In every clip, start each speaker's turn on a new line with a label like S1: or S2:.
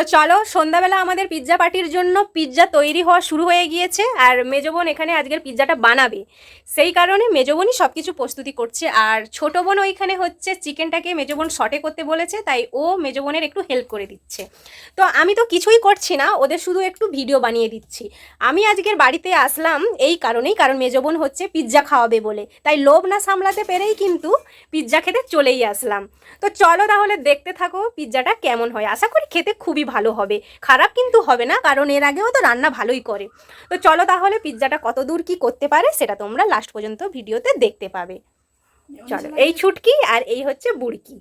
S1: তো চলো, সন্ধ্যাবেলা আমাদের পিৎজা পার্টির জন্য পিৎজা তৈরি হওয়া শুরু হয়ে গিয়েছে। আর মেজো বোন এখানে আজকের পিৎজাটা বানাবে, সেই কারণে মেজো বোনই সব কিছু প্রস্তুতি করছে। আর ছোটো বোন ওইখানে হচ্ছে চিকেনটাকে মেজো বোন সটে করতে বলেছে, তাই ও মেজো বোনের একটু হেল্প করে দিচ্ছে। তো আমি তো কিছুই করছি না, ওদের শুধু একটু ভিডিও বানিয়ে দিচ্ছি। আমি আজকের বাড়িতে আসলাম এই কারণেই, কারণ মেজো বোন হচ্ছে পিৎজা খাওয়াবে বলে, তাই লোভ না সামলাতে পেরেই কিন্তু পিৎজা খেতে চলেই আসলাম। তো চলো তাহলে দেখতে থাকো পিৎজাটা কেমন হয়। আশা করি খেতে খুবই ভালো হবে, খারাপ কিন্তু হবে না, কারণ এর আগেও তো রান্না ভালোই করে। তো চলো তাহলে পিৎজাটা কত দূর কি করতে পারে সেটা তোমরা লাস্ট পর্যন্ত ভিডিওতে দেখতে পাবে। চলো, এই ছুটকি আর এই হচ্ছে বুড়কি।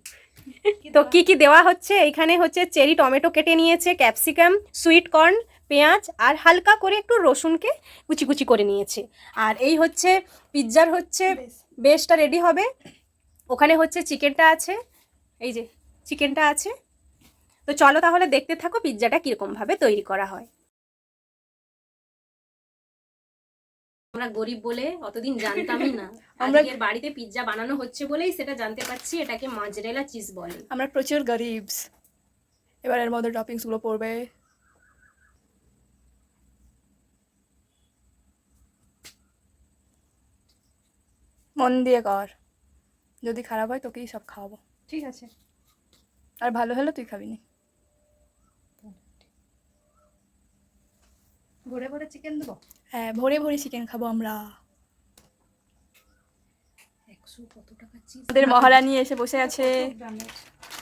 S1: তো কি কি দেওয়া হচ্ছে, এইখানে হচ্ছে চেরি টমেটো কেটে নিয়েছে, ক্যাপসিকাম, সুইট কর্ন, পেঁয়াজ আর হালকা করে একটু রসুনকে কুচি কুচি করে নিয়েছে। আর এই হচ্ছে পিৎজার হচ্ছে বেসটা রেডি হবে। ওখানে হচ্ছে চিকেনটা আছে, এই যে চিকেনটা আছে। তো চলো তাহলে দেখতে থাকো পিৎজাটা কীরকমভাবে তৈরি করা হয়। আমরা গরিব বলে অতদিন জানতামই না, আমাদের বাড়িতে পিৎজা বানানো হচ্ছে বলেই সেটা জানতে পারছি, এটাকে মজরেলা চিজ বলে।
S2: আমরা প্রচুর গরিব। এবার এর মধ্যে টপিংস গুলো পড়বে। মন দিয়ে কর, যদি খারাপ হয় তোকেই সব খাওয়াবো।
S1: ঠিক আছে,
S2: আর ভালো হলে তুই খাবি না।
S1: ভরে ভরে চিকেন দেবো।
S2: হ্যাঁ, ভরে ভরে চিকেন খাবো আমরা। আমাদের মহারানী এসে বসে আছে,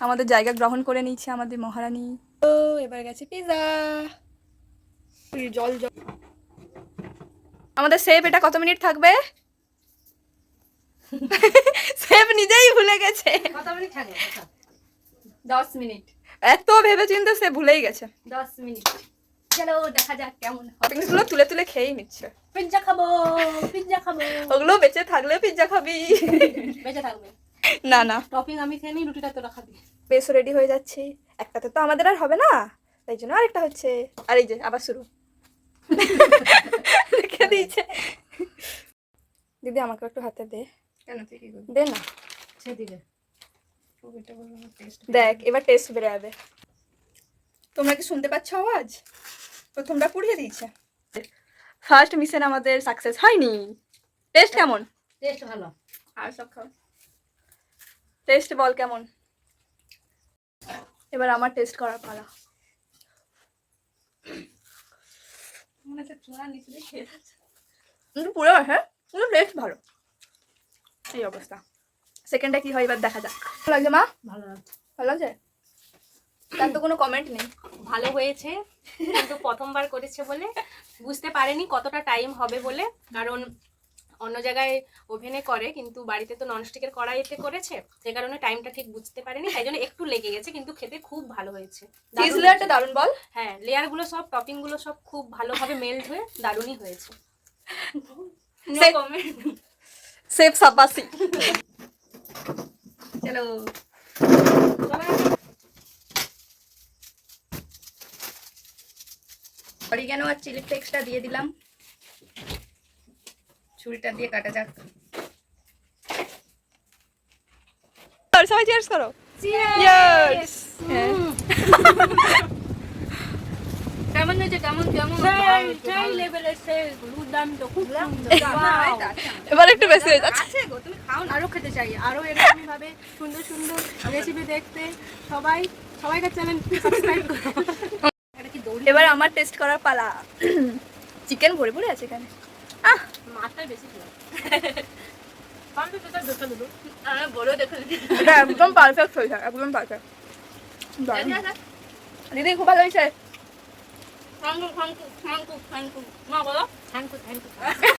S2: আমাদের জায়গা গ্রহণ করে নিচ্ছে আমাদের মহারানী। তো এবার গেছে পিৎজা। জল জল। আমাদের শেফ এটা কত মিনিট থাকবে? শেফ নিজেই ভুলে গেছে।
S1: কত মিনিট থাকবে?
S2: 10 মিনিট। এত ভেবে চিন্তে সে ভুলেই গেছে।
S1: 10 মিনিট। চলো দেখা যাক কেমন হয়।
S2: টপিংসগুলো তুলে তুলে খেয়েই নিচ্ছে।
S1: পিৎজা খাবো, পিৎজা খাবো।
S2: ওগুলো বেঁচে থাকলে পিৎজা খাবি।
S1: বেঁচে থাকবে
S2: না না,
S1: টপিং আমি খেয়ে নিই, রুটিটা তোরা খাবি।
S2: বেশও রেডি হয়ে যাচ্ছে। একটাতে তো আমাদের আর হবে না, তাই জন্য আরেকটা হচ্ছে। আর এই যে আবার শুরু। রেখে দিয়েছে। দিদি আমাকে একটু হাতে দে।
S1: কেন, তুই কি করবি?
S2: দে না,
S1: সে দিবে।
S2: দেখ এবার টেস্ট বেড়ে যাবে। তোমরা কি শুনতে পাচ্ছ আওয়াজ? প্রথমটা পুড়িয়ে দিয়েছে। ফার্স্ট মিশন আমাদের সাকসেস হয়নি। টেস্ট কেমন?
S1: টেস্ট ভালো।
S2: আর সব খাও। টেস্ট বল কেমন? এবার আমার টেস্ট করার পালা।
S1: মনে হচ্ছে চুনা নিচে দিয়ে খেয়ে যাচ্ছে।
S2: কিন্তু পুরো হ্যাঁ, কিন্তু টেস্ট ভালো। এই অবস্থা। সেকেন্ডটা কি হয় এবার দেখা যাক। ভালো লাগছে মা?
S1: ভালো লাগছে।
S2: ভালো লাগছে? তার তো কোনো কমেন্ট নেই।
S1: ভালো হয়েছে, কিন্তু প্রথমবার করেছে বলে বুঝতে পারেনি কতটা টাইম হবে বলে, কারণ অন্য জায়গায় ওভেনে করে, কিন্তু বাড়িতে তো ননস্টিকের কড়াইতে করেছে, সে কারণে টাইমটা ঠিক বুঝতে পারেনি, তাই জন্য একটু লেগে গেছে, কিন্তু খেতে খুব ভালো হয়েছে।
S2: চিজ লেয়ারটা দারুণ বল।
S1: হ্যাঁ, লেয়ারগুলো সব, টপিংগুলো সব খুব ভালোভাবে মেল্ট হয়ে দারুণই হয়েছে।
S2: সেফ সাবাসি।
S1: চলো অরিগানো আর চিলি ফ্লেক্সটা দিয়ে দিলাম, ছুরিটা দিয়ে কাটা যাক।
S2: সবাই চিয়ার্স করো।
S1: চিয়ার্স। কেমন হয়েছে? কেমন কেমন সেই লেভেলের, সেই দুর্দান্ত, খুব সুন্দর।
S2: এবার একটু বেশি হয়ে যাচ্ছে।
S1: আছে গো, তুমি খাও না, আরো খেতে চাই, আরো এরকম ভাবে সুন্দর সুন্দর রেসিপি দেখতে সবাইকার চ্যানেল সাবস্ক্রাইব করো।
S2: এবার আমার টেস্ট করার পালা। চিকেন ভরে ভরে আছে এখানে।
S1: মাছটাই বেশি ছিল।
S2: এটা একদম পারফেক্ট হয়েছে, একদম পারফেক্ট। দিদি খুব ভালো হয়েছে।
S1: থ্যাংক ইউ, মা বলো থ্যাংক ইউ।